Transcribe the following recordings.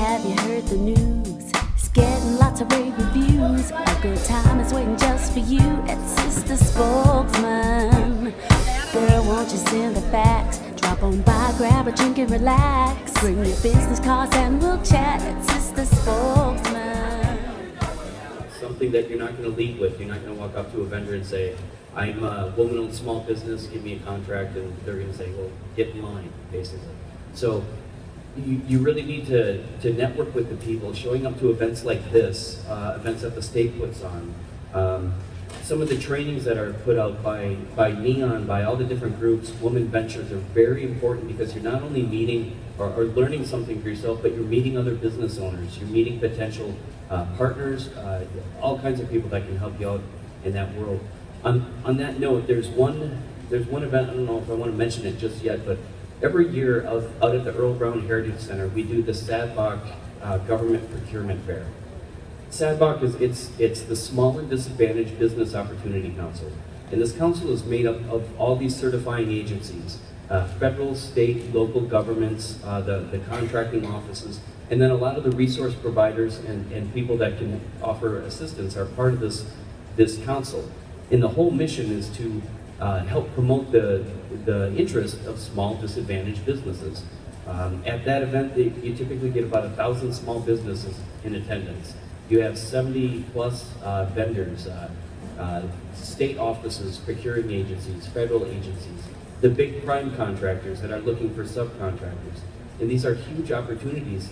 Have you heard the news? It's getting lots of rave reviews. A good time is waiting just for you at Sister Spokesman. Girl, won't you send the facts? Drop on by, grab a drink and relax. Bring your business cards and we'll chat at Sister Spokesman. Something that you're not going to lead with. You're not going to walk up to a vendor and say, I'm a woman-owned small business, give me a contract, and they're going to say, well, get in line, basically. So you really need to network with the people, showing up to events like this, events that the state puts on. Some of the trainings that are put out by NEON, by all the different groups, Women Ventures, are very important because you're not only meeting or learning something for yourself, but you're meeting other business owners, you're meeting potential partners, all kinds of people that can help you out in that world. On that note, there's one event, I don't know if I want to mention it just yet, but every year out at the Earl Brown Heritage Center, we do the SADBOC Government Procurement Fair. SADBOC it's the Small and Disadvantaged Business Opportunity Council. And this council is made up of all these certifying agencies, federal, state, local governments, the contracting offices, and then a lot of the resource providers and people that can offer assistance are part of this council. And the whole mission is to help promote the interest of small disadvantaged businesses. At that event, you typically get about 1,000 small businesses in attendance. You have 70 plus vendors, state offices, procuring agencies, federal agencies, the big prime contractors that are looking for subcontractors. And these are huge opportunities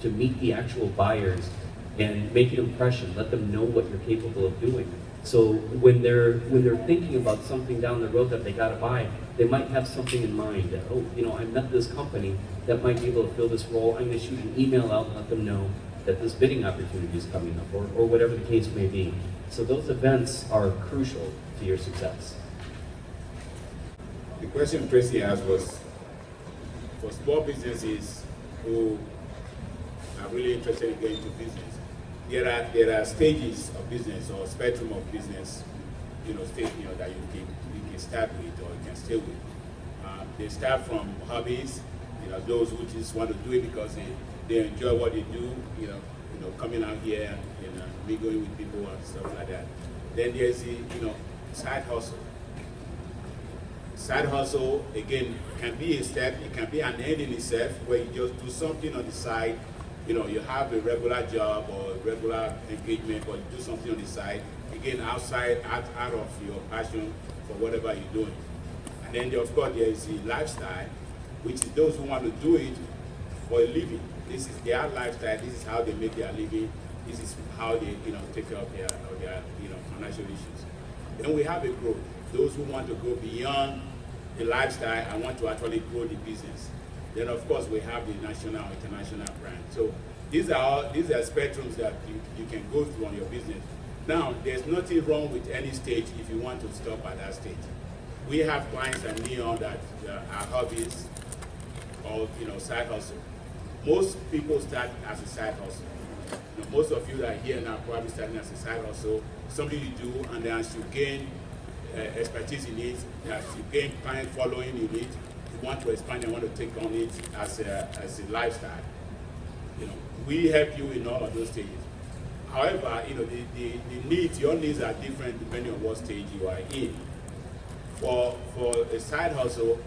to meet the actual buyers and make an impression, let them know what you're capable of doing. So when they're thinking about something down the road that they got to buy, they might have something in mind that, oh, you know, I met this company that might be able to fill this role. I'm going to shoot an email out and let them know that this bidding opportunity is coming up, or whatever the case may be. So those events are crucial to your success. The question Tracey asked was for small businesses who are really interested in getting into business. There are stages of business or spectrum of business, that you can start with or you can stay with. They start from hobbies, those who just want to do it because they enjoy what they do, coming out here and mingling with people and stuff like that. Then there's the side hustle. Side hustle again can be a step, it can be an end in itself where you just do something on the side. You have a regular job or a regular engagement, but you do something on the side, again, out of your passion for whatever you're doing. And then, of course, there is the lifestyle, which is those who want to do it for a living. This is their lifestyle, this is how they make their living, this is how they, take care of their financial issues. Then we have a growth, those who want to go beyond the lifestyle and want to actually grow the business. Then, of course, we have the national and international brand. So these are spectrums that you can go through on your business. Now, there's nothing wrong with any stage if you want to stop at that stage. We have clients at NEON that are hobbies or side hustle. Most people start as a side hustle. Most of you that are here now probably starting as a side hustle, something you do, and then as you gain expertise in it, as you gain client following in it, you want to expand and want to take on it as a lifestyle. We help you in all of those stages. However, the needs, your needs are different depending on what stage you are in. For a side hustle,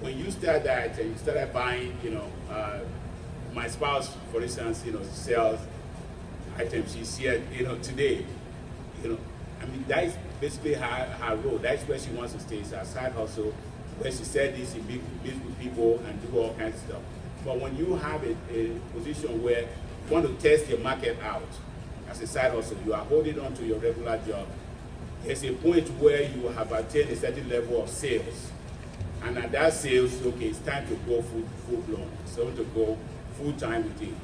when you start that and you started buying, my spouse, for instance, sells items she's here, today, that is basically her role. That's where she wants to stay. It's her side hustle, where she said this, she meet with people and do all kinds of stuff. But when you have a position where you want to test your market out as a side hustle, you are holding on to your regular job, there's a point where you have attained a certain level of sales. And at that sales, okay, it's time to go full-blown. So to go full-time with it.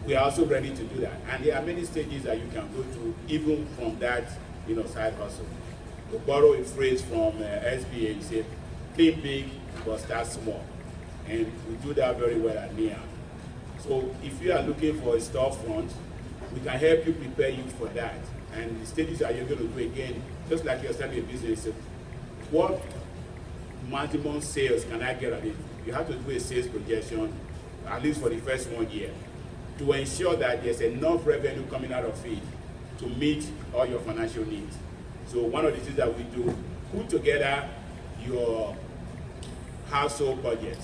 We are also ready to do that. And there are many stages that you can go to, even from that, side hustle. To borrow a phrase from SBA, you say, think big, but start small. And we do that very well at NEON. So if you are looking for a storefront, we can help you prepare you for that. And the stages that you're going to do again, just like you're starting a business, what maximum sales can I get at it? You have to do a sales projection at least for the first 1 year, to ensure that there's enough revenue coming out of it to meet all your financial needs. So one of the things that we do, put together your household budget,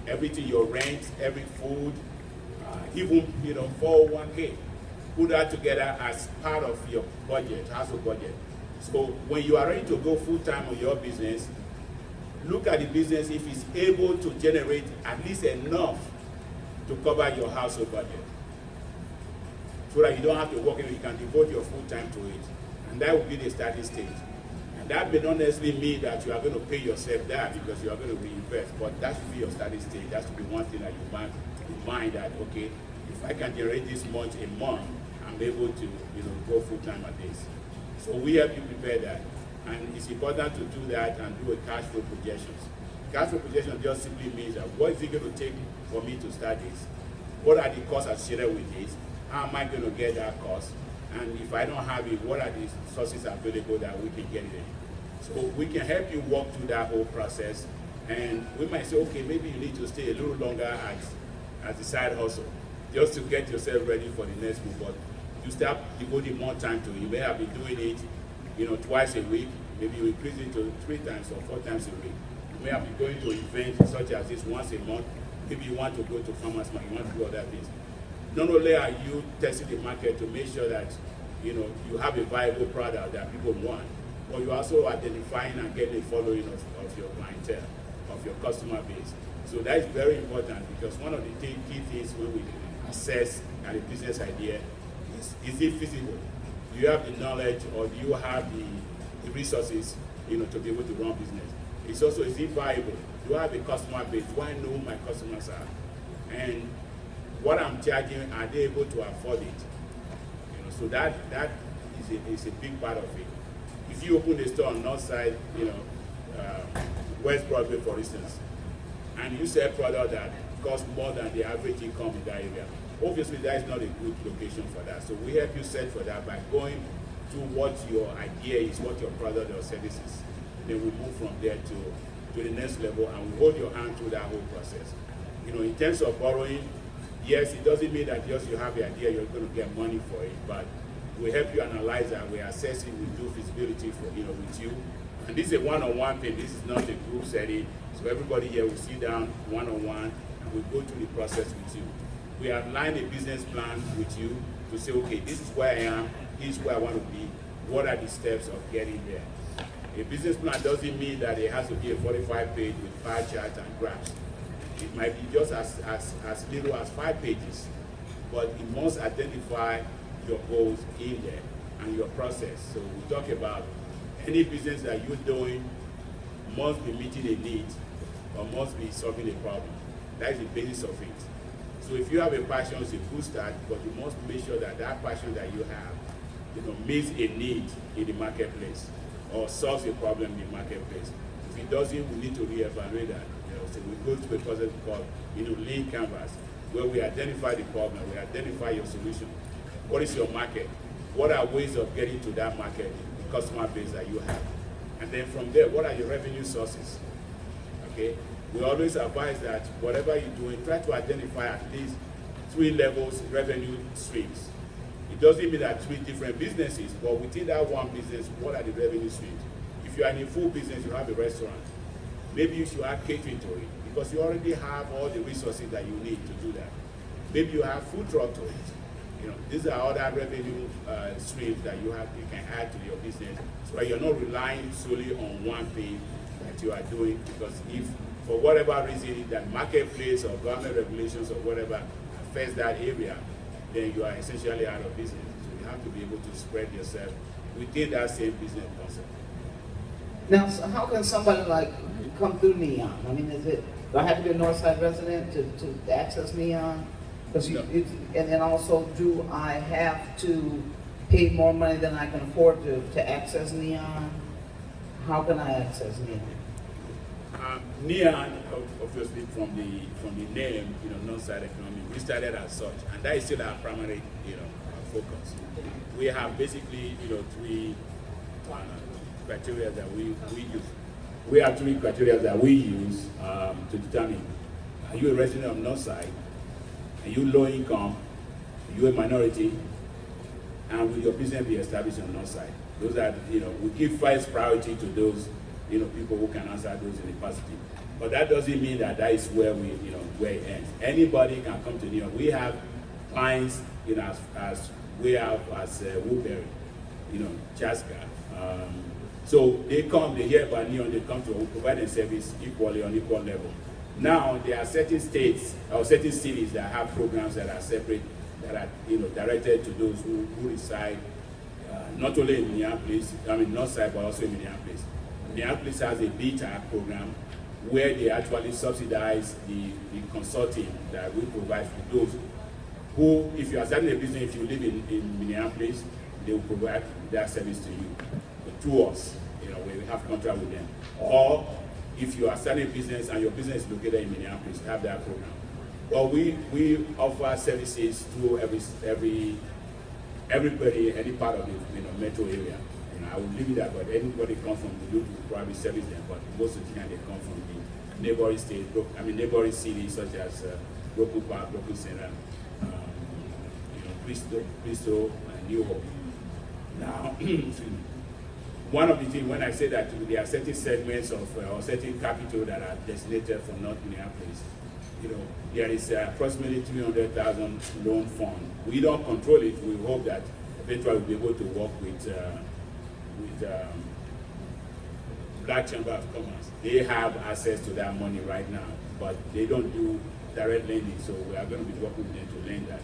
everything, your rent, every food, even 401k. Put that together as part of your budget, household budget. So when you are ready to go full-time on your business, look at the business if it's able to generate at least enough to cover your household budget. So that you don't have to work in it, you can devote your full time to it. And that will be the starting stage. And that may not necessarily mean that you are going to pay yourself that because you are going to reinvest, but that should be your starting stage. That should be one thing that you mind that, okay, if I can generate this much a month, I'm able to go full time at this. So we help you prepare that. And it's important to do that and do a cash flow projections. Cash flow projection just simply means that what is it going to take for me to start this? What are the costs associated with this? How am I going to get that cost? And if I don't have it, what are the sources available that we can get it in? So we can help you walk through that whole process. And we might say, okay, maybe you need to stay a little longer at the side hustle just to get yourself ready for the next move. But you start devoting more time to it. You may have been doing it, twice a week. Maybe you increase it to 3 times or 4 times a week. You may have been going to events such as this once a month. Maybe you want to go to farmers market, you want to do other things. Not only are you testing the market to make sure that you have a viable product that people want, but you're also identifying and getting a following of your clientele, of your customer base. So that is very important because one of the key things when we assess a business idea is it feasible? Do you have the knowledge or do you have the resources to be able to run business? It's also, is it viable? Do I have a customer base? Do I know who my customers are? And what I'm charging, are they able to afford it? So that is a big part of it. If you open a store on North Side, West Broadway, for instance, and you sell product that costs more than the average income in that area, obviously that is not a good location for that. So we help you search for that by going to what your idea is, what your product or service is. Then we move from there to the next level and we hold your hand through that whole process. In terms of borrowing, yes, it doesn't mean that just you have the idea you're going to get money for it, but we help you analyze that, we assess it, we do feasibility for with you. And this is a one-on-one thing, this is not a group setting. So everybody here will sit down one-on-one and we go through the process with you. We outline a business plan with you to say, okay, this is where I am, this is where I want to be, what are the steps of getting there? A business plan doesn't mean that it has to be a 45-page with pie charts and graphs. It might be just as little as 5 pages, but it must identify your goals in there and your process. So we talk about any business that you're doing must be meeting a need or must be solving a problem. That is the basis of it. So if you have a passion, it's a good start, but you must make sure that that passion that you have meets a need in the marketplace or solves a problem in the marketplace. If it doesn't, we need to reevaluate that. So we go through a process called lean canvas, where we identify the problem, we identify your solution. What is your market? What are ways of getting to that market, the customer base that you have? And then from there, what are your revenue sources? Okay? We always advise that whatever you're doing, try to identify at least 3 levels revenue streams. It doesn't mean that 3 different businesses, but within that one business, what are the revenue streams? If you are in a full business, you have a restaurant. Maybe you should add catering to it because you already have all the resources that you need to do that. Maybe you have food truck to it. These are other revenue streams that you can add to your business, so you're not relying solely on one thing that you are doing. Because if for whatever reason that marketplace or government regulations or whatever affects that area, then you are essentially out of business. So you have to be able to spread yourself within that same business concept. Now, so how can somebody come through Neon? I mean, do I have to be a Northside resident to access Neon? No. And then also, do I have to pay more money than I can afford to access Neon? How can I access Neon? Neon, obviously, from the name, Northside Economy, we started as such, and that is still our primary, focus. We have basically, 3 criteria that we use. We have 3 criteria that we use to determine: are you a resident of Northside? and you low income, you a minority, and will your business be established on the north side? Those are, we give first priority to those, people who can answer those in the positive. But that doesn't mean that that is where we, where it ends. Anybody can come to New York. We have clients, as we have as Woodbury, Chaska. So they come, they hear about New York, they come to provide a service equally on equal level. Now there are certain states or certain cities that have programs that are separate, that are directed to those who reside not only in Minneapolis, north side, but also in Minneapolis. Minneapolis has a BTAC program where they actually subsidize the consulting that we provide for those who, if you are starting a business, if you live in Minneapolis, they will provide that service to you, to us, we have contract with them. Or if you are starting a business and your business is located in Minneapolis, we have that program. But we offer services to everybody, any part of the metro area. I will leave it that, but anybody come from the loop will probably service them, but most of the time they come from the neighboring states, neighboring cities such as Brooklyn Park, Brooklyn Center, Bristol, and New Hope. Now, one of the things, when I say that there are certain segments of, or certain capital that are designated for North Minneapolis, there is approximately 300,000 loan fund. We don't control it. We hope that eventually we'll be able to work with Black Chamber of Commerce. They have access to that money right now, but they don't do direct lending, so we are going to be working with them to lend that.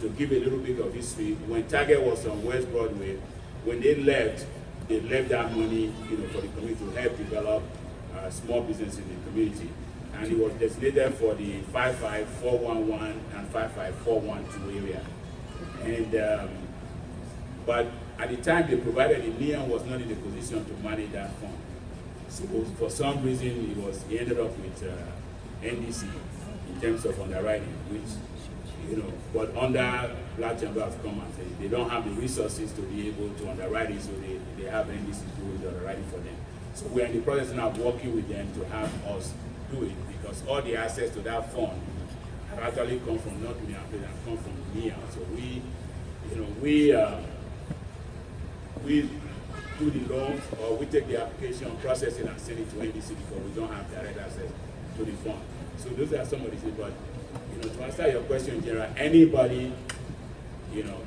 To give a little bit of history, when Target was on West Broadway, when they left that money, for the community to help develop small business in the community. And it was designated for the 55411 and 55412 area. And but at the time they provided it, Leon was not in a position to manage that fund. So for some reason he ended up with NDC in terms of underwriting, which but under Black Chamber of Commerce, they don't have the resources to be able to underwrite it, so they have NDC do the underwriting for them. So we're in the process now of working with them to have us do it, because all the access to that fund have actually come from North Minneapolis and come from NIA. So we do the loans, or we take the application, process it, and send it to NDC, because we don't have direct access to the fund. So those are some of the things. But to answer your question in general, anybody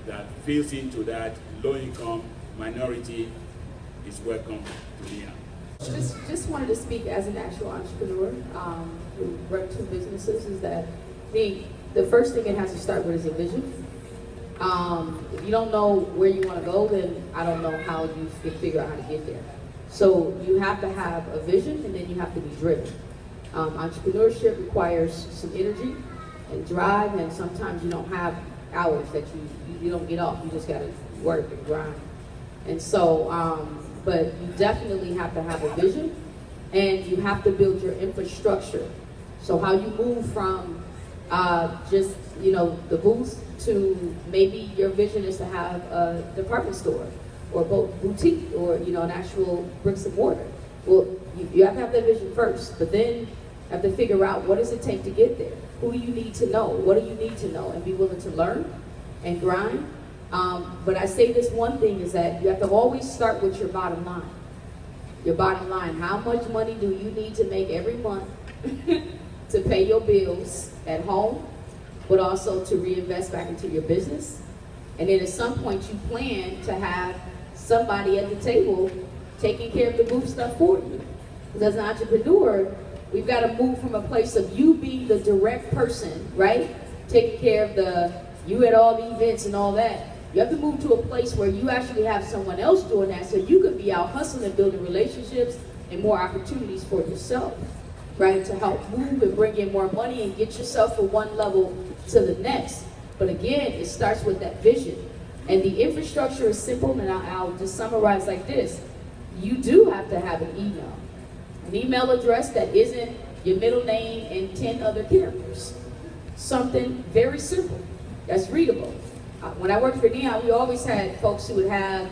that feels into that low income minority is welcome to NIA. Just wanted to speak as an actual entrepreneur who run two businesses. Is that the first thing it has to start with is a vision. If you don't know where you want to go, then I don't know how you can figure out how to get there. So you have to have a vision, and then you have to be driven. Entrepreneurship requires some energy and drive, and sometimes you don't have hours that you don't get off. You just got to work and grind. And so, but you definitely have to have a vision, and you have to build your infrastructure. So how you move from just the booth to maybe your vision is to have a department store or boutique or an actual bricks and mortar. Well, you have to have that vision first, but then you have to figure out what does it take to get there. Who do you need to know? What do you need to know? And be willing to learn and grind. But I say this one thing is that you have to always start with your bottom line. Your bottom line, how much money do you need to make every month to pay your bills at home, but also to reinvest back into your business? And then at some point you plan to have somebody at the table taking care of the booth stuff for you. Because as an entrepreneur, we've got to move from a place of you being the direct person, right? Taking care of you at all the events and all that. You have to move to a place where you actually have someone else doing that, so you could be out hustling, building relationships and more opportunities for yourself, right? To help move and bring in more money and get yourself from one level to the next. But again, it starts with that vision. And the infrastructure is simple, and I'll just summarize like this. You do have to have an email address that isn't your middle name and 10 other characters. Something very simple, that's readable. When I worked for Neon, we always had folks who would have,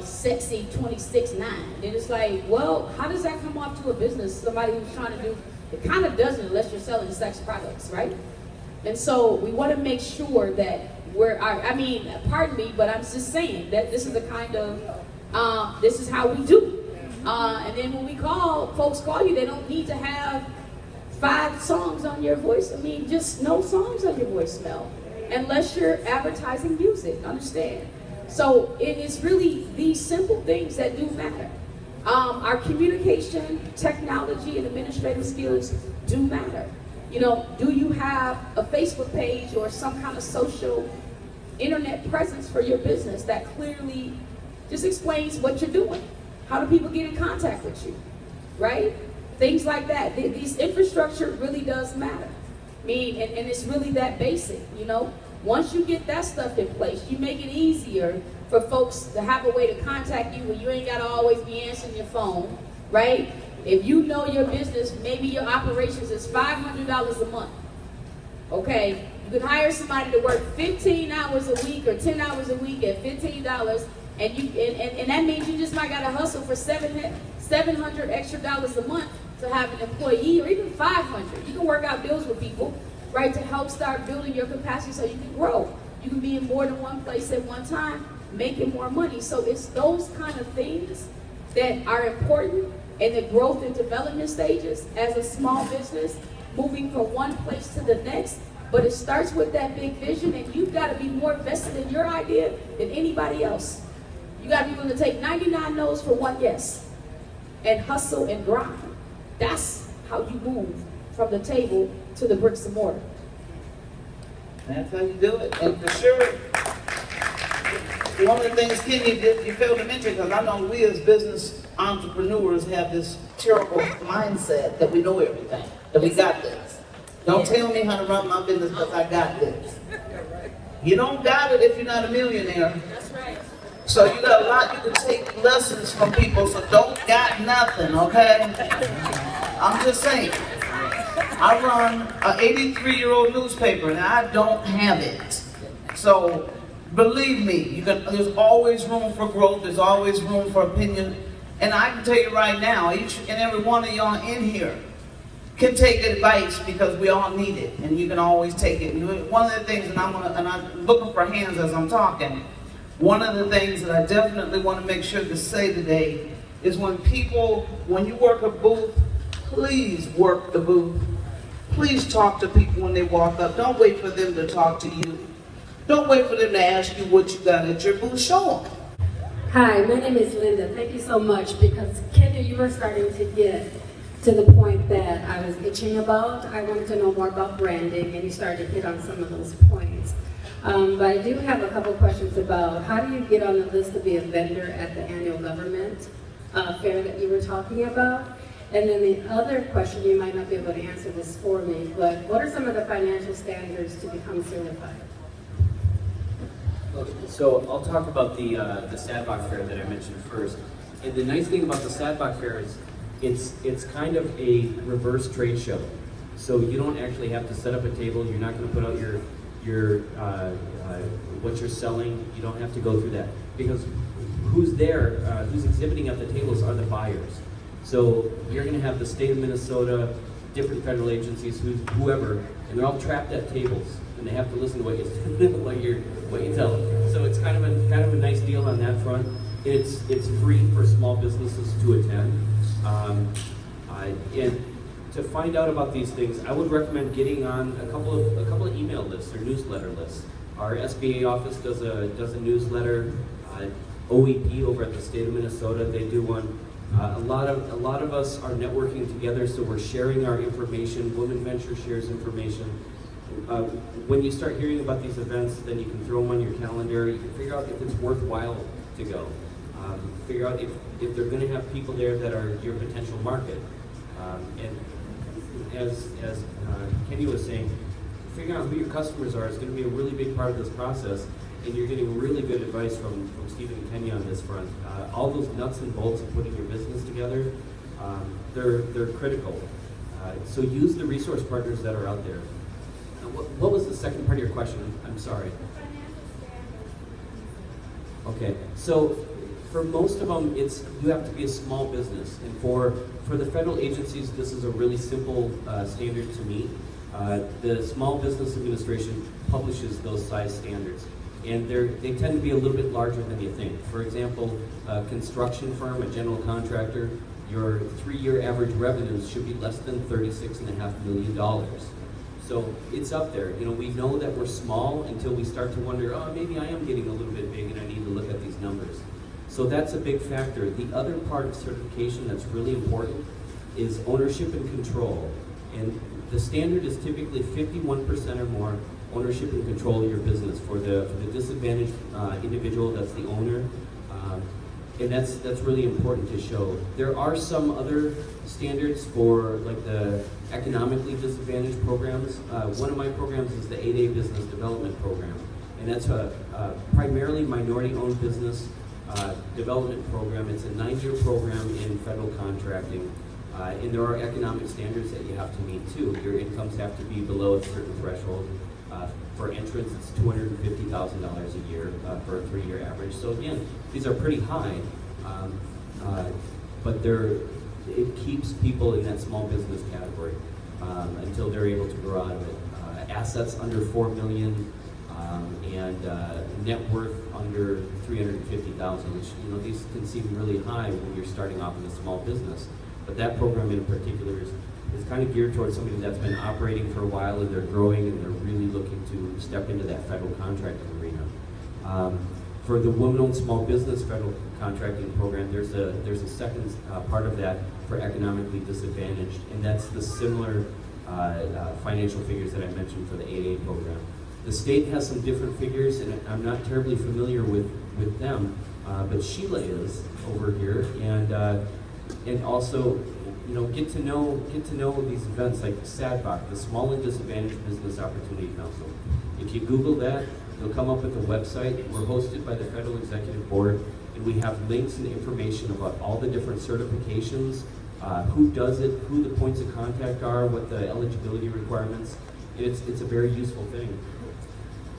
sexy 26-9. And it's like, well, how does that come off to a business? Somebody who's trying to do, it kind of doesn't unless you're selling sex products, right? And so we want to make sure that I mean, pardon me, but I'm just saying that this is the kind of, this is how we do. And then when folks call you, they don't need to have 5 songs on your voice. I mean, just no songs on your voicemail, unless you're advertising music, understand? So it is really these simple things that do matter. Our communication, technology, and administrative skills do matter. You know, do you have a Facebook page or some kind of social internet presence for your business that clearly just explains what you're doing? How do people get in contact with you, right? Things like that. This infrastructure really does matter. I mean, and it's really that basic, you know? Once you get that stuff in place, you make it easier for folks to have a way to contact you when you ain't gotta always be answering your phone, right? If you know your business, maybe your operations is $500 a month, okay? You can hire somebody to work 15 hours a week or 10 hours a week at $15, and that means you just might gotta hustle for $700 extra a month to have an employee, or even $500. You can work out deals with people, right, to help start building your capacity so you can grow. You can be in more than one place at one time, making more money. So it's those kind of things that are important in the growth and development stages as a small business, moving from one place to the next. But it starts with that big vision, and you've got to be more vested in your idea than anybody else. You got to be willing to take 99 no's for one yes, and hustle and grind. That's how you move from the table to the bricks and mortar. That's how you do it. And for sure, one of the things, Kenny, you failed to mention, because I know we as business entrepreneurs have this terrible mindset that we know everything, that we got this. Don't tell me how to run my business because I got this. You don't got it if you're not a millionaire. That's right. So you got a lot, you can take lessons from people, so don't got nothing, okay? I'm just saying. I run an 83-year-old newspaper and I don't have it. So believe me, there's always room for growth, there's always room for opinion. And I can tell you right now, each and every one of y'all in here can take advice because we all need it, and you can always take it. And one of the things, and I'm looking for hands as I'm talking, one of the things that I definitely want to make sure to say today is when you work a booth, please work the booth. Please talk to people when they walk up. Don't wait for them to talk to you. Don't wait for them to ask you what you got at your booth. Show them. Hi, my name is Linda. Thank you so much, because Kenya, you were starting to get to the point that I was itching about. I wanted to know more about branding, and you started to hit on some of those points. But I do have a couple questions about how do you get on the list to be a vendor at the annual government fair that you were talking about? And then the other question, you might not be able to answer this for me, but what are some of the financial standards to become certified? So I'll talk about the Sadbach Fair that I mentioned first. And the nice thing about the Sadbach Fair is it's kind of a reverse trade show. So you don't actually have to set up a table. You're not going to put out your what you're selling. You don't have to go through that, because who's there, who's exhibiting at the tables are the buyers. So you're going to have the state of Minnesota, different federal agencies, whoever, and they're all trapped at tables, and they have to listen to what you tell them. So it's kind of a nice deal on that front. It's free for small businesses to attend. And to find out about these things, I would recommend getting on a couple of email lists or newsletter lists. Our SBA office does a newsletter. OEP over at the state of Minnesota, they do one. A lot of us are networking together, so we're sharing our information. Women Venture shares information. When you start hearing about these events, then you can throw them on your calendar. You can figure out if it's worthwhile to go. Figure out if they're going to have people there that are your potential market. And as Kenny was saying, figuring out who your customers are is going to be a really big part of this process. And you're getting really good advice from Stephen and Kenya on this front. All those nuts and bolts of putting your business together, they're critical. So use the resource partners that are out there. What was the second part of your question? I'm sorry. Okay, so for most of them, you have to be a small business. And for the federal agencies, this is a really simple standard to meet. The Small Business Administration publishes those size standards, and they tend to be a little bit larger than you think. For example, a construction firm, a general contractor, your 3-year average revenues should be less than $36.5 million. So it's up there. You know, we know that we're small until we start to wonder, oh, maybe I am getting a little bit big and I need to look at these numbers. So that's a big factor. The other part of certification that's really important is ownership and control. And the standard is typically 51% or more ownership and control of your business for the disadvantaged individual that's the owner. And that's really important to show. There are some other standards for like the economically disadvantaged programs. One of my programs is the 8A Business Development Program. And that's a primarily minority-owned business development program. It's a 9-year program in federal contracting. And there are economic standards that you have to meet too. Your incomes have to be below a certain threshold. For entrance, it's $250,000 a year for a 3-year average. So again, these are pretty high, but it keeps people in that small business category until they're able to grow out of it. Assets under $4 million and net worth under $350,000, which, you know, these can seem really high when you're starting off in a small business. But that program in particular is kind of geared towards somebody that's been operating for a while and they're growing and they're really looking to step into that federal contracting arena. For the Women-Owned Small Business Federal Contracting Program, there's a second part of that for economically disadvantaged, and that's the similar financial figures that I mentioned for the 8A program. The state has some different figures, and I'm not terribly familiar with them, but Sheila is over here, and also, you know, get to know these events like SADBOC, the Small and Disadvantaged Business Opportunity Council. If you Google that, you'll come up with a website. We're hosted by the Federal Executive Board, and we have links and information about all the different certifications, who does it, who the points of contact are, what the eligibility requirements. It's a very useful thing.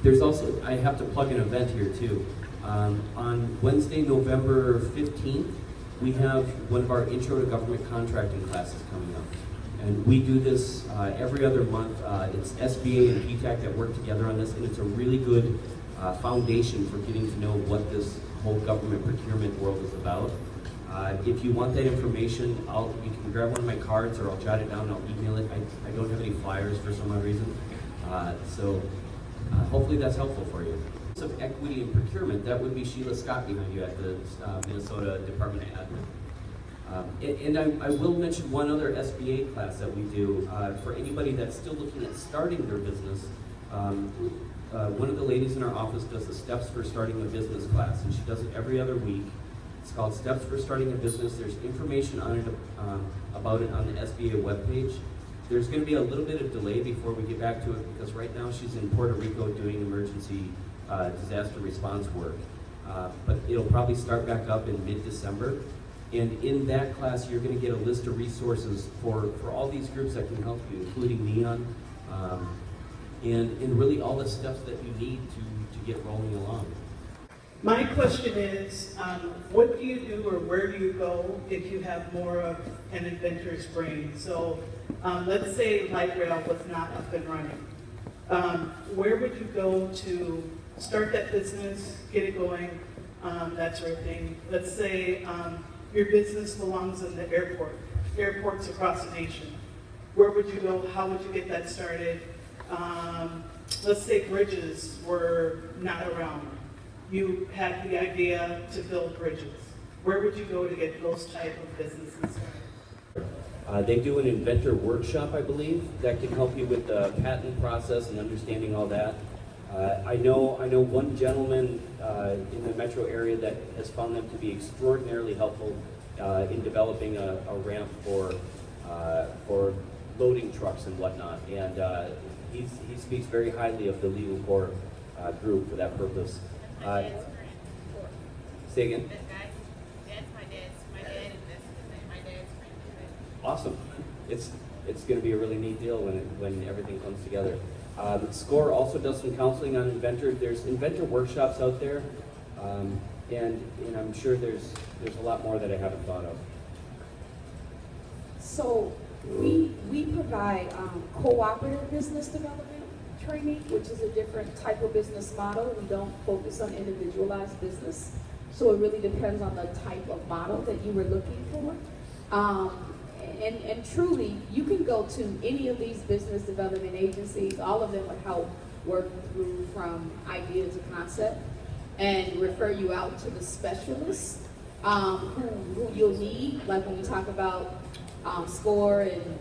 There's also, I have to plug an event here too. On Wednesday, November 15th, we have one of our Intro to Government Contracting classes coming up. And we do this every other month. It's SBA and PTAC that work together on this, and it's a really good foundation for getting to know what this whole government procurement world is about. If you want that information, you can grab one of my cards, or I'll jot it down and I'll email it. I don't have any flyers for some odd reason. So hopefully that's helpful for you. Of equity and procurement, that would be Sheila Scott behind you at the Minnesota Department of Admin. And I will mention one other SBA class that we do for anybody that's still looking at starting their business. One of the ladies in our office does the Steps for Starting a Business class, and she does it every other week. It's called Steps for Starting a Business. There's information on it about it on the SBA webpage. There's going to be a little bit of delay before we get back to it because right now she's in Puerto Rico doing emergency disaster response work. But it'll probably start back up in mid-December. And in that class, you're going to get a list of resources for all these groups that can help you, including NEON, and really all the steps that you need to get rolling along. My question is, what do you do or where do you go if you have more of an inventor's brain? So let's say light rail was not up and running. Where would you go to start that business, get it going, that sort of thing? Let's say your business belongs in the airports across the nation. Where would you go? How would you get that started? Let's say bridges were not around. You had the idea to build bridges. Where would you go to get those type of businesses started? They do an inventor workshop, I believe, that can help you with the patent process and understanding all that. I know one gentleman in the metro area that has found them to be extraordinarily helpful in developing a ramp for loading trucks and whatnot. And he speaks very highly of the Legal Corps group for that purpose. Say again? That's my dad invested my dad's friend. Awesome. It's going to be a really neat deal when everything comes together. SCORE also does some counseling on inventor. There's inventor workshops out there, and I'm sure there's a lot more that I haven't thought of. So We provide cooperative business development training, which is a different type of business model. We don't focus on individualized business. So it really depends on the type of model that you were looking for. And truly, you can go to any of these business development agencies. All of them will help work through from idea to concept and refer you out to the specialists who you'll need. Like when we talk about SCORE and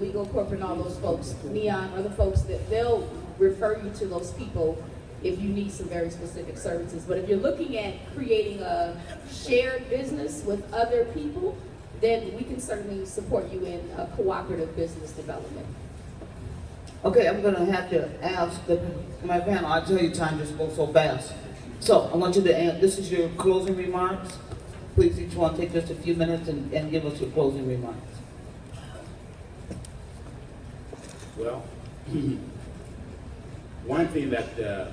legal, corporate, and all those folks, Neon, other folks, that they'll refer you to those people if you need some very specific services. But if you're looking at creating a shared business with other people, then we can certainly support you in a cooperative business development. Okay, I'm going to have to ask my panel. I tell you, time just goes so fast. So I want you to add, this is your closing remarks. Please, each one take just a few minutes and give us your closing remarks. Well, one thing that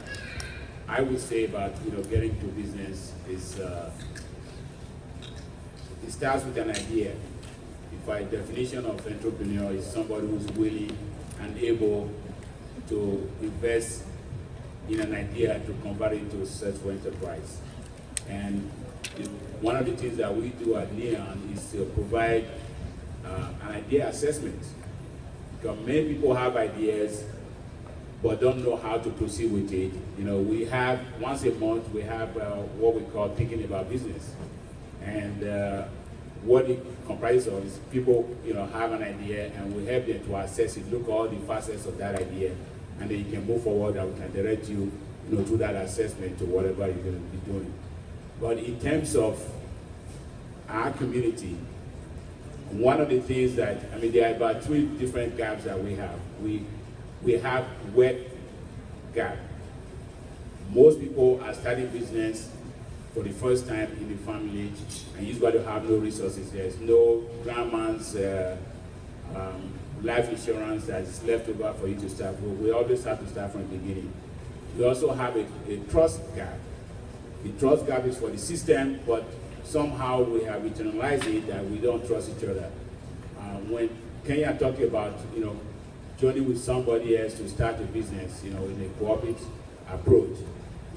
I would say about getting to business is it starts with an idea. If by definition of entrepreneur is somebody who's willing and able to invest in an idea to convert it into a successful enterprise. And one of the things that we do at Neon is to provide an idea assessment. Because many people have ideas but don't know how to proceed with it. We have, once a month, we have what we call thinking about business. And what it comprises of is people, have an idea, and we help them to assess it, look at all the facets of that idea, and then you can move forward and we can direct you, through that assessment to whatever you're going to be doing. But in terms of our community, one of the things that, there are about 3 different gaps that we have. We have wet gap. Most people are starting business for the first time in the family, and usually have no resources. There's no grandma's life insurance that's left over for you to start. We always have to start from the beginning. We also have a trust gap. The trust gap is for the system, but somehow we have internalized it that we don't trust each other. When Kenya talked about, joining with somebody else to start a business, in a cooperative approach,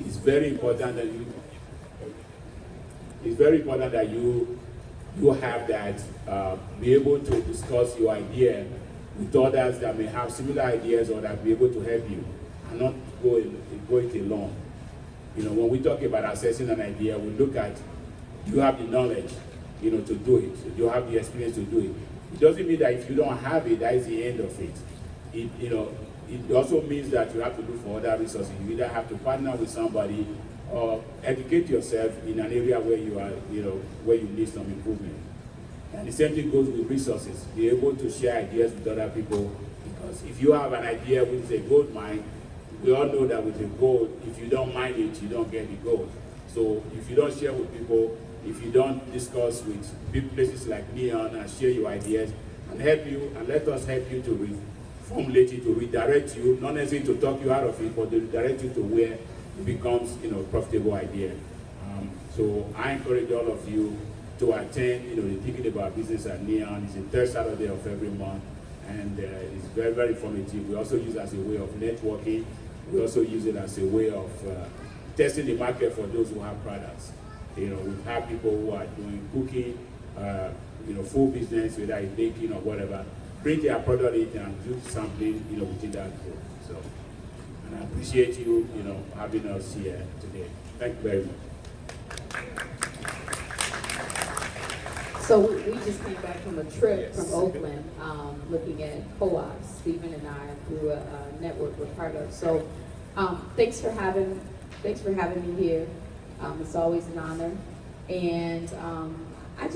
it's very important that you have that, be able to discuss your idea with others that may have similar ideas or that be able to help you, and not go it alone. When we talk about assessing an idea, we look at, do you have the knowledge, to do it? Do you have the experience to do it? It doesn't mean that if you don't have it, that is the end of it. It also means that you have to look for other resources. You either have to partner with somebody or educate yourself in an area where you are, where you need some improvement. And the same thing goes with resources. Be able to share ideas with other people, because if you have an idea which is a gold mine, we all know that with the gold, if you don't mine it, you don't get the gold. So if you don't share with people, if you don't discuss with big places like Neon and share your ideas and help you, and let us help you to reformulate it, to redirect you, not necessarily to talk you out of it, but to redirect you to where it becomes, a profitable idea. So I encourage all of you to attend, the Thinking About Business at Neon. It's the 3rd Saturday of every month, and it's very, very informative. We also use it as a way of networking. We also use it as a way of testing the market for those who have products. We have people who are doing cooking, food business, whether it's baking or whatever, bring their product in and do something, within that group. So, and I appreciate you, having us here today. Thank you very much. So we just came back from a trip from Oakland, looking at co-ops, Stephen and I, through a network we're part of. So thanks for having me here. It's always an honor. And I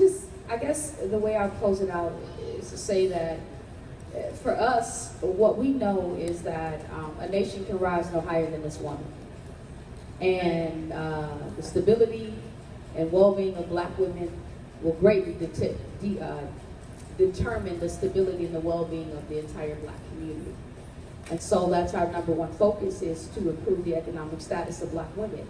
guess the way I'll close it out is to say that for us, what we know is that a nation can rise no higher than this woman. And the stability and well-being of Black women will greatly determine the stability and the well-being of the entire Black community. And so that's our #1 focus, is to improve the economic status of Black women.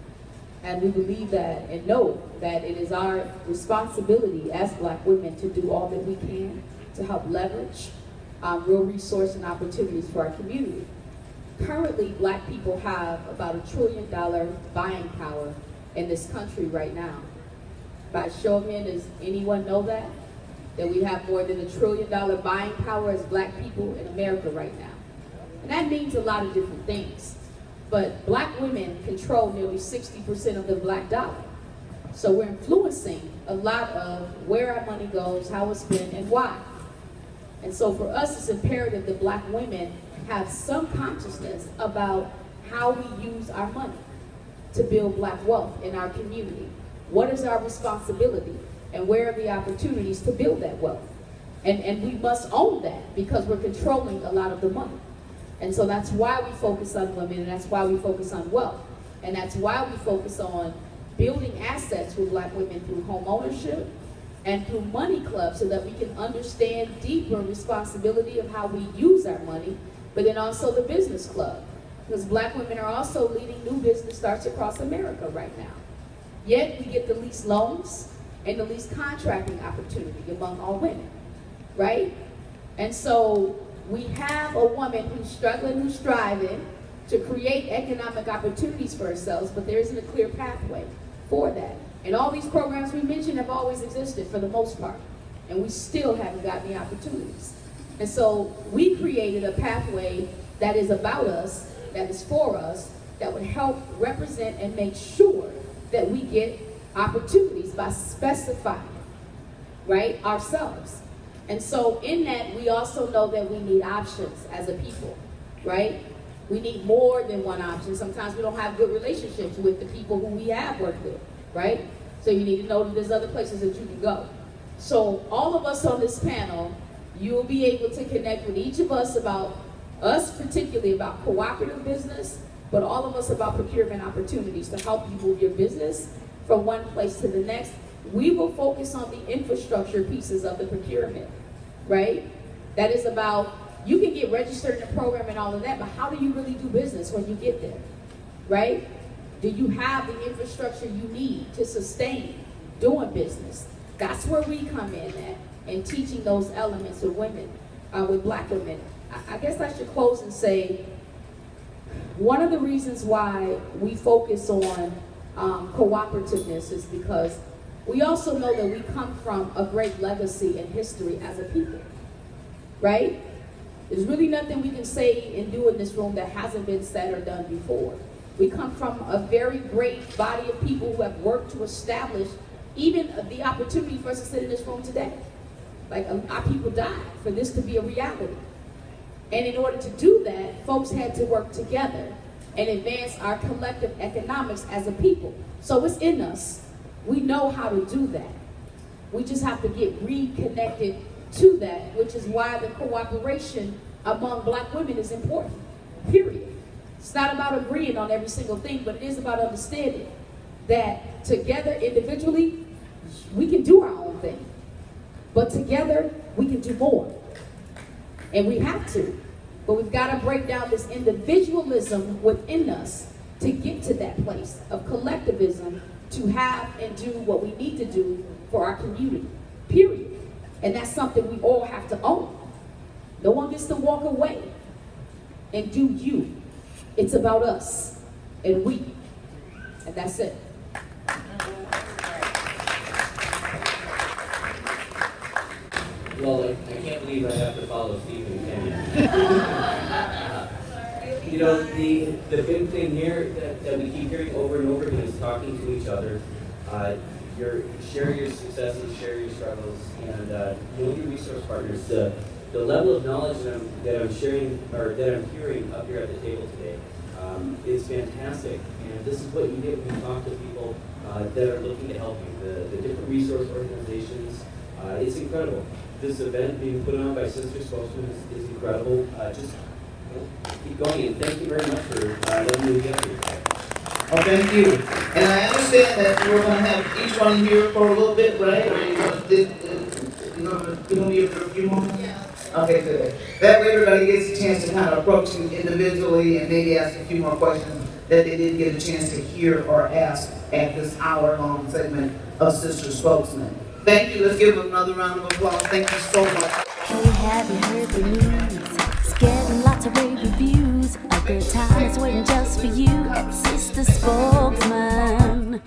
And we believe that and know that it is our responsibility as Black women to do all that we can to help leverage real resource and opportunities for our community. Currently, black people have about $1 trillion buying power in this country right now. By show of hands, does anyone know that? That we have more than $1 trillion buying power as black people in America right now. And that means a lot of different things. But black women control nearly 60% of the black dollar. So we're influencing a lot of where our money goes, how it's spent, and why. And so for us, it's imperative that black women have some consciousness about how we use our money to build black wealth in our community. What is our responsibility? And where are the opportunities to build that wealth? And we must own that because we're controlling a lot of the money. And so that's why we focus on women, and that's why we focus on wealth. And that's why we focus on building assets for black women through home ownership and through money clubs so that we can understand deeper responsibility of how we use our money, but then also the business club. Because black women are also leading new business starts across America right now. Yet we get the least loans and the least contracting opportunity among all women, right? And so we have a woman who's struggling, who's striving to create economic opportunities for ourselves, but there isn't a clear pathway for that. And all these programs we mentioned have always existed for the most part, and we still haven't gotten the opportunities. And so we created a pathway that is about us, that is for us, that would help represent and make sure that we get opportunities by specifying, right, ourselves. And so in that, we also know that we need options as a people, right? We need more than one option. Sometimes we don't have good relationships with the people who we have worked with, right? So you need to know that there's other places that you can go. So all of us on this panel, you'll be able to connect with each of us about, us particularly about cooperative business, but all of us about procurement opportunities to help you move your business from one place to the next. We will focus on the infrastructure pieces of the procurement, right? That is about, you can get registered in a program and all of that, but how do you really do business when you get there, right? Do you have the infrastructure you need to sustain doing business? That's where we come in at, and teaching those elements with women, with black women. I guess I should close and say, one of the reasons why we focus on cooperativeness is because we also know that we come from a great legacy and history as a people, right? There's really nothing we can say and do in this room that hasn't been said or done before. We come from a very great body of people who have worked to establish even the opportunity for us to sit in this room today. Like, our people died for this to be a reality. And in order to do that, folks had to work together and advance our collective economics as a people. So it's in us. We know how to do that. We just have to get reconnected to that, which is why the cooperation among black women is important, period. It's not about agreeing on every single thing, but it is about understanding that together, individually, we can do our own thing. But together, we can do more. And we have to. But we've got to break down this individualism within us to get to that place of collectivism to have and do what we need to do for our community, period. And that's something we all have to own. No one gets to walk away and do you. It's about us and we. And that's it. Well, I can't believe I have to follow Stephen, can you? You know, the big thing here that we keep hearing over and over again is talking to each other. Share your successes, share your struggles, and know your resource partners. The level of knowledge that I'm sharing, or that I'm hearing up here at the table today, is fantastic. And this is what you get when you talk to people that are looking to help you. The different resource organizations, it's incredible. This event being put on by Sister Spokesman is incredible. Just keep going, and thank you very much for letting me get here. Oh, thank you. And I understand that we're going to have each one here for a little bit, right? Or you going to be here for a few more? Yeah. Okay, good. That way everybody gets a chance to kind of approach you individually and maybe ask a few more questions that they didn't get a chance to hear or ask at this hour-long segment of Sister Spokesman. Thank you. Let's give them another round of applause. Thank you so much. Have you heard the news? It's getting lots of rave reviews. A good time is waiting just for you at Sister Spokesman.